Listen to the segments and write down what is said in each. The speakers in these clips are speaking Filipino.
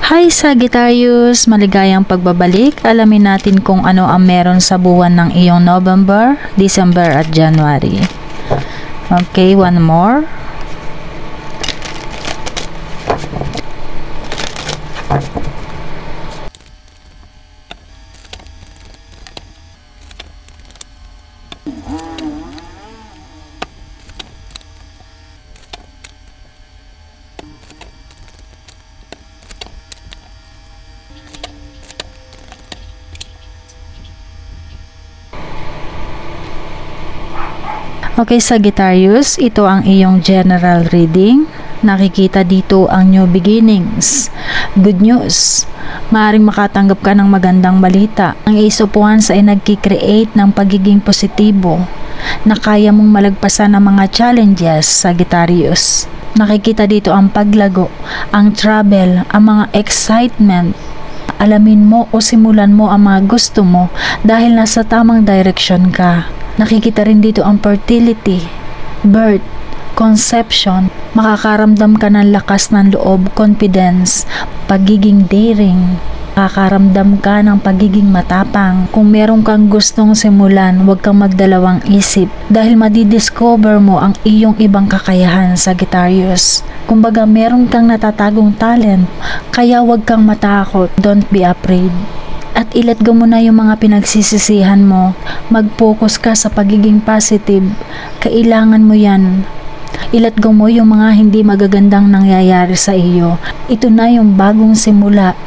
Hi Sagittarius! Maligayang pagbabalik. Alamin natin kung ano ang meron sa buwan ng iyong November, December at January. Okay, one more. Okay, Sagittarius, ito ang iyong general reading. Nakikita dito ang new beginnings. Good news. Maaring makatanggap ka ng magandang balita. Ang Ace of Wands ay nagki-create ng pagiging positibo na kaya mong malagpasan ng mga challenges, Sagittarius. Nakikita dito ang paglago, ang travel, ang mga excitement. Alamin mo o simulan mo ang mga gusto mo dahil nasa tamang direction ka. Nakikita rin dito ang fertility, birth, conception. Makakaramdam ka ng lakas ng loob, confidence, pagiging daring. Makakaramdam ka ng pagiging matapang. Kung meron kang gustong simulan, huwag kang magdalawang isip dahil madidiscover mo ang iyong ibang kakayahan, Sagittarius. Kumbaga meron kang natatagong talent, kaya huwag kang matakot. Don't be afraid. At i-let go mo na yung mga pinagsisisihan mo. Mag-focus ka sa pagiging positive. Kailangan mo yan. I-let go mo yung mga hindi magagandang nangyayari sa iyo. Ito na yung bagong simula.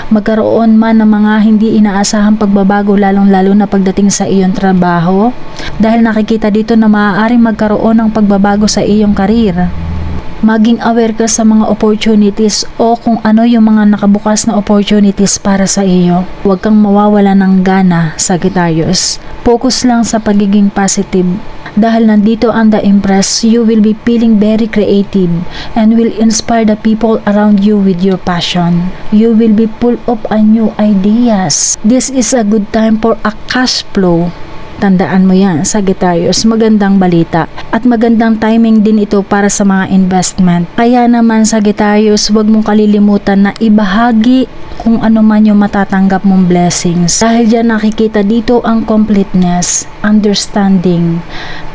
Magkaroon man ng mga hindi inaasahang pagbabago lalong-lalo na pagdating sa iyong trabaho. Dahil nakikita dito na maaaring magkaroon ng pagbabago sa iyong karir. Maging aware ka sa mga opportunities o kung ano yung mga nakabukas na opportunities para sa iyo. Huwag kang mawawala ng gana, Sagittarius. Focus lang sa pagiging positive. Dahil nandito ang The Empress, you will be feeling very creative and will inspire the people around you with your passion. You will be full of new ideas. This is a good time for a cash flow. Tandaan mo yan, Sagittarius, magandang balita at magandang timing din ito para sa mga investment. Kaya naman, Sagittarius, huwag mong kalilimutan na ibahagi kung ano man yung matatanggap mong blessings. Dahil dyan nakikita dito ang completeness, understanding,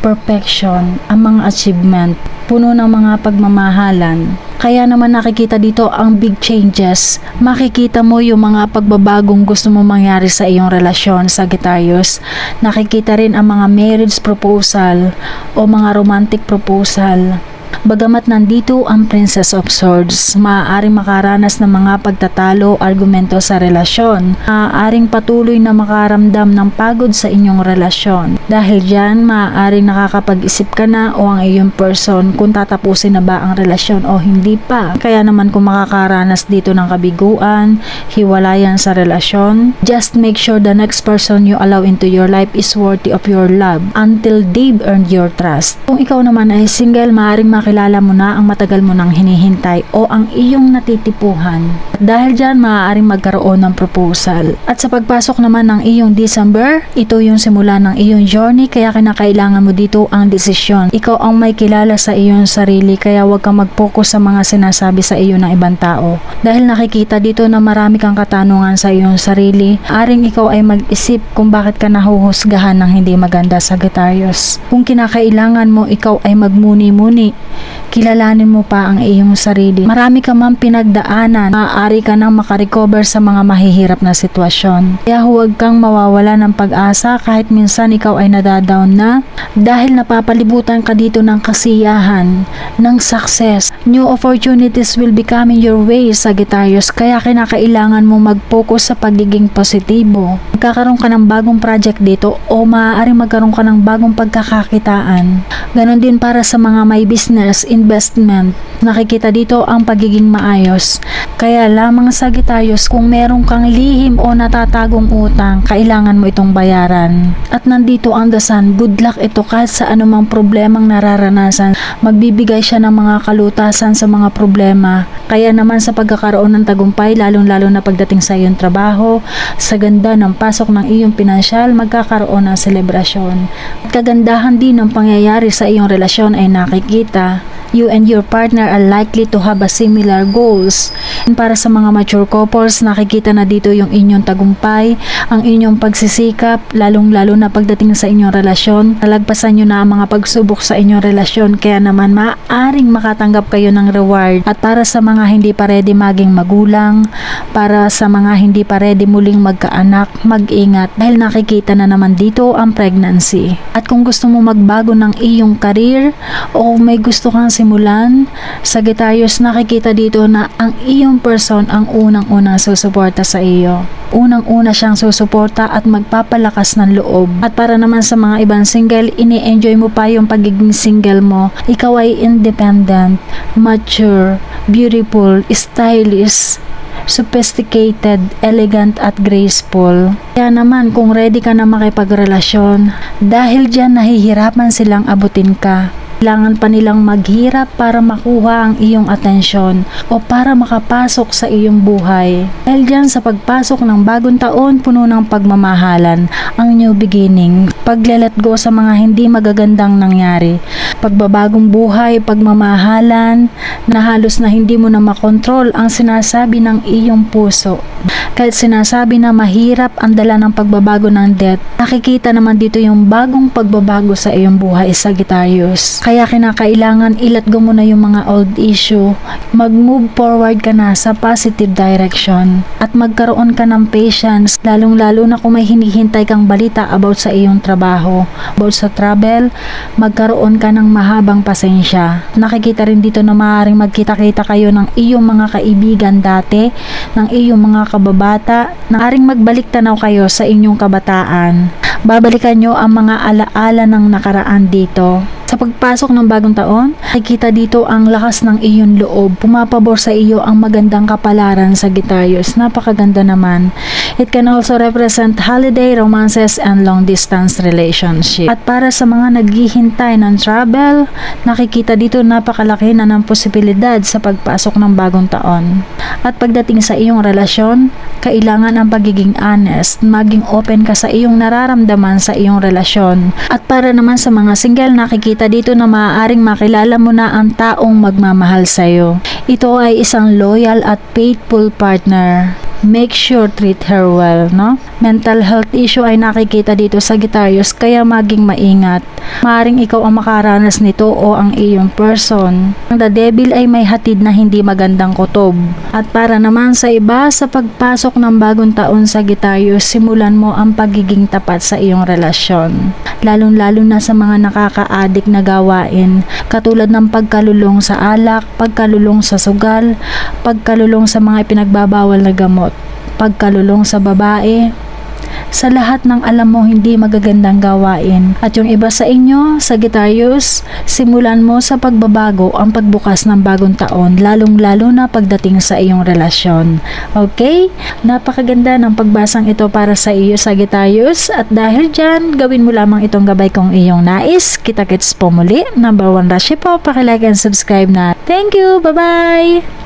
perfection, ang mga achievement, puno ng mga pagmamahalan. Kaya naman nakikita dito ang big changes. Makikita mo yung mga pagbabagong gusto mo mangyari sa iyong relasyon, Sagittarius. Nakikita rin ang mga marriage proposal o mga romantic proposal. Bagamat nandito ang Princess of Swords, maaaring makaranas ng mga pagtatalo, argumento sa relasyon. Maaaring patuloy na makaramdam ng pagod sa inyong relasyon. Dahil dyan, maaaring nakakapag-isip ka na o ang iyong person kung tatapusin na ba ang relasyon o hindi pa. Kaya naman kung makakaranas dito ng kabiguan, hiwalayan sa relasyon, just make sure the next person you allow into your life is worthy of your love until they've earned your trust. Kung ikaw naman ay single, maaaring makilala mo na ang matagal mo nang hinihintay o ang iyong natitipuhan. Dahil dyan, maaaring magkaroon ng proposal. At sa pagpasok naman ng iyong December, ito yung simula ng iyong journey, kaya kinakailangan mo dito ang desisyon. Ikaw ang may kilala sa iyong sarili, kaya huwag kang mag-focus sa mga sinasabi sa iyo ng ibang tao. Dahil nakikita dito na marami kang katanungan sa iyong sarili, aring ikaw ay mag-isip kung bakit ka nahuhusgahan ng hindi maganda, Sagittarius. Kung kinakailangan mo, ikaw ay magmuni-muni. Kilalanin mo pa ang iyong sarili. Marami ka man pinagdaanan, maaari ka nang makarecover sa mga mahihirap na sitwasyon. Kaya huwag kang mawawala ng pag-asa kahit minsan ikaw ay nadadown na dahil napapalibutan ka dito ng kasiyahan, ng success. New opportunities will be coming your way, Sagittarius, kaya kinakailangan mo mag-focus sa pagiging positibo. Magkakaroon ka ng bagong project dito o maaari magkaroon ka ng bagong pagkakakitaan. Ganon din para sa mga may business, investment. Nakikita dito ang pagiging maayos. Kaya lamang, Sagittarius, kung meron kang lihim o natatagong utang, kailangan mo itong bayaran. At nandito ang The Sun, good luck ito kahit sa anumang problemang nararanasan. Magbibigay siya ng mga kalutasan sa mga problema. Kaya naman sa pagkakaroon ng tagumpay, lalong-lalo na pagdating sa iyong trabaho, sa ganda ng pasok ng iyong pinansyal, magkakaroon ng selebrasyon. At kagandahan din ng pangyayari sa iyong relasyon ay nakikita. You and your partner are likely to have a similar goals. And para sa mga mature couples, nakikita na dito yung inyong tagumpay, ang inyong pagsisikap, lalong-lalo na pagdating sa inyong relasyon. Nalagpasan nyo na ang mga pagsubok sa inyong relasyon, kaya naman maaaring makatanggap kayo ng reward. At para sa mga hindi pa ready maging magulang, para sa mga hindi pa ready muling magkaanak, mag-ingat dahil nakikita na naman dito ang pregnancy. At kung gusto mo magbago ng iyong career o may gusto kang simulan, Sagittarius, nakikita dito na ang iyong person ang unang-unang susuporta sa iyo. Unang-una siyang susuporta at magpapalakas ng loob. At para naman sa mga ibang single, ini-enjoy mo pa yung pagiging single mo. Ikaw ay independent, mature, beautiful, stylish, sophisticated, elegant at graceful. Kaya naman kung ready ka na makipagrelasyon, dahil dyan nahihirapan silang abutin ka. Kailangan pa nilang maghirap para makuha ang iyong atensyon o para makapasok sa iyong buhay. Dahil dyan sa pagpasok ng bagong taon, puno ng pagmamahalan, ang new beginning, paglelet go sa mga hindi magagandang nangyari, pagbabagong buhay, pagmamahalan, na halos na hindi mo na makontrol ang sinasabi ng iyong puso. Kahit sinasabi na mahirap ang dala ng pagbabago ng death, nakikita naman dito yung bagong pagbabago sa iyong buhay, Sagittarius. Kaya kinakailangan i-let go mo na yung mga old issue, mag-move forward ka na sa positive direction, at magkaroon ka ng patience, lalong-lalo na kung may hinihintay kang balita about sa iyong trabaho, about sa travel, magkaroon ka ng mahabang pasensya. Nakikita rin dito na maaaring magkita-kita kayo ng iyong mga kaibigan dati, ng iyong mga kababata, na aring magbalik tanaw kayo sa inyong kabataan. Babalikan nyo ang mga alaala ng nakaraan dito. Sa pagpasok ng bagong taon, nakikita dito ang lakas ng iyong loob. Pumapabor sa iyo ang magandang kapalaran, Sagittarius. Napakaganda naman. It can also represent holiday, romances, and long-distance relationship. At para sa mga naghihintay ng travel, nakikita dito napakalaki na ng posibilidad sa pagpasok ng bagong taon. At pagdating sa iyong relasyon, kailangan ang pagiging honest, maging open ka sa iyong nararamdaman sa iyong relasyon. At para naman sa mga single, nakikita dito na maaaring makilala mo na ang taong magmamahal sa iyo. Ito ay isang loyal at faithful partner. Make sure treat her well, no? Mental health issue ay nakikita dito, Sagittarius, kaya maging maingat. Maaring ikaw ang makaranas nito o ang iyong person. The devil ay may hatid na hindi magandang kutob. At para naman sa iba, sa pagpasok ng bagong taon, Sagittarius, simulan mo ang pagiging tapat sa iyong relasyon. Lalong-lalo na sa mga nakaka-addict na gawain, katulad ng pagkalulong sa alak, pagkalulong sa sugal, pagkalulong sa mga ipinagbabawal na gamot, pagkalulong sa babae, sa lahat ng alam mo hindi magagandang gawain. At yung iba sa inyo, Sagittarius, simulan mo sa pagbabago ang pagbukas ng bagong taon, lalong-lalo na pagdating sa iyong relasyon. Okay? Napakaganda ng pagbasang ito para sa iyo, Sagittarius, at dahil dyan, gawin mo lamang itong gabay kong iyong nais. Kita-kits po muli. Number 1 Rashi po, pakilike and subscribe na. Thank you! Bye-bye!